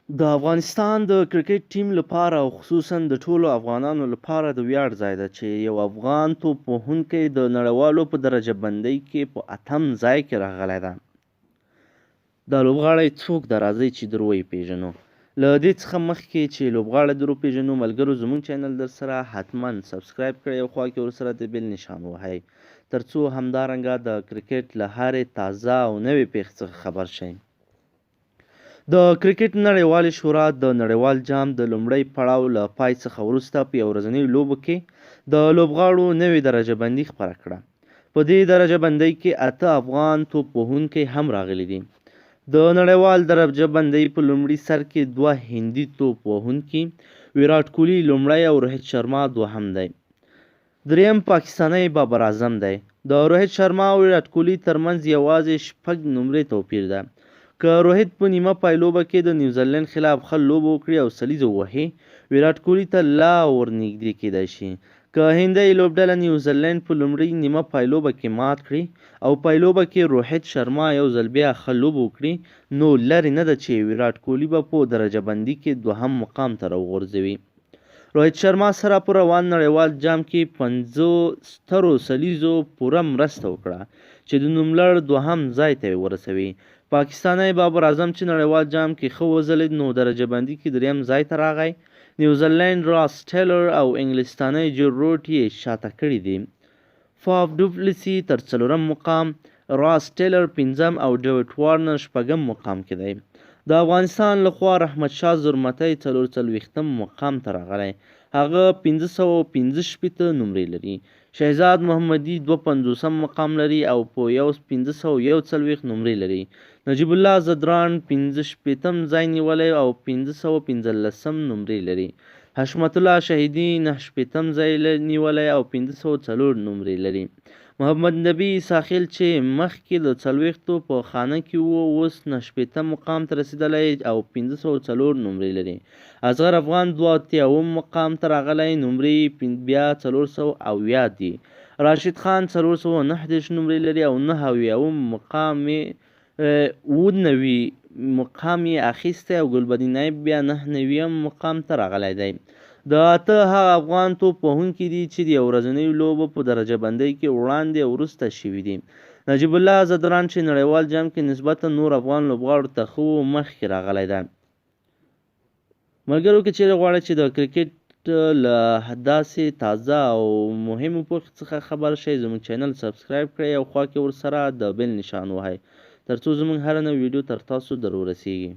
د افغانستان د کرکټ ټیم لپاره او خصوصا د ټولو افغانانو لپاره د ویاړ ځای ده چې یو افغان توپ وهونکی د نړیوالو په درجه بندۍ کې په 8م ځای کې راغلی ده. دا لوبغاړی څوک ده؟ راځئ چې در وپېژنو. له دې څخه مخکې چې لوبغاړی در وپېژنو، ملګرو زموږ چینل در سره حتما سبسکرایب کړئ او خوا کې ورسره د بیل نشان ووهئ، تر څو همدارنګه د کرکټ له هرې تازه او نوې پیښې څخه خبر شئ. د کرکټ نړیوالې شورا د نړیوال جام د لومړي پړاو له پای څخه وروسته په یو ورځنیو لوبو کې د لوبغاړو نوې درجه بندي خپره کړه. په دې درجه بندۍ کې 8 افغان توپ وهونکي هم راغلي دي. د نړیوال درجه بندۍ په لومړي سر کې 2 هندي توپ وهونکي، ویراټ کوهلي لومړی او روهیت شرما دوهم دی. دریم پاکستانی بابر اعظم دی. د روهیت شرما او ویراټ کوهلي ترمنځ یوازې 6 نمرې توپیر ده. که روهیت په نیمه پایلوبه کې د نیوزیلند خلاف ښه لوبه وکړي او سلیزه ووهي، ویراټ کوهلي ته لا ورنږدې کیدای شي. که هندۍ لوبډله نیوزیلند په لومړۍ نیمه پایلوبه کې مات کړي او پایلوبه کې روهیت شرما یو ځل بیا ښه لوبه وکړي، نو لرې نه ده چې ویراټ کوهلي به په درجه بندي کې 2م مقام ته راوغورځوي. روهیت شرما سره په روان نړیوال جام کې 5 سترو سلیزو پوره مرسته وکړه چې د نوملړ 2م ځای ته یې ورسوي. پاکستانی بابر اعظم چې نړیوال جام کې ښه وځلید، نو درجه بندي کې 3م ځای ته راغی. نیوزیلند راس ټیلر او انګلستانی جو روټ یې شاته کړي دي. فاف ډوپلیسي تر 4م مقام، راس ټیلر 5م او ډیوډ وارنر 6م مقام کې دی. د افغانستان لخوا رحمت شاه زرمتی 44م مقام ته راغلی، هغه 565 نمرې لري. شهزاد محمدي 52م مقام لري او په 541 نمرې لري. نجیب الله زدران 65م ځای نیولی او 515 نمرې لري. حشمت الله شهیدي 69م ځای نیولی او 504 نمرې لري. محمد نبی ساخیل چې مخکې د 40 په خانه کې و، اوس 69م مقام ته رسیدلی او 504 نمرې لري. اصغر افغان 82م مقام ته راغلی، نمرې بیا 470 دي. راشد خان 419 نمرې لري او 79 مقام یې اخیستی او ګلبدین نایب بیا 99م مقام ته راغلی دی. د 8 هغه افغان توپ وهونکي دي چې د یو ورځنیو لوبو په درجه بندۍ کې وړاندې او وروسته شوي دي. نجیب الله زدران چې نړیوال جام کې نسبتا نور افغان لوبغاړو ته ښه و، مخکې راغلی ده. ملګرو، که چیرې غواړئ چې د کرکټ له داسې تازه او مهمو پیښو څخه خبر شئ، زموږ چینل سبسکرایب کړئ او خوا کې ورسره د بیل نشان ووهئ، تر څو زموږ هره نوې ویډیو تر تاسو در ورسیږي.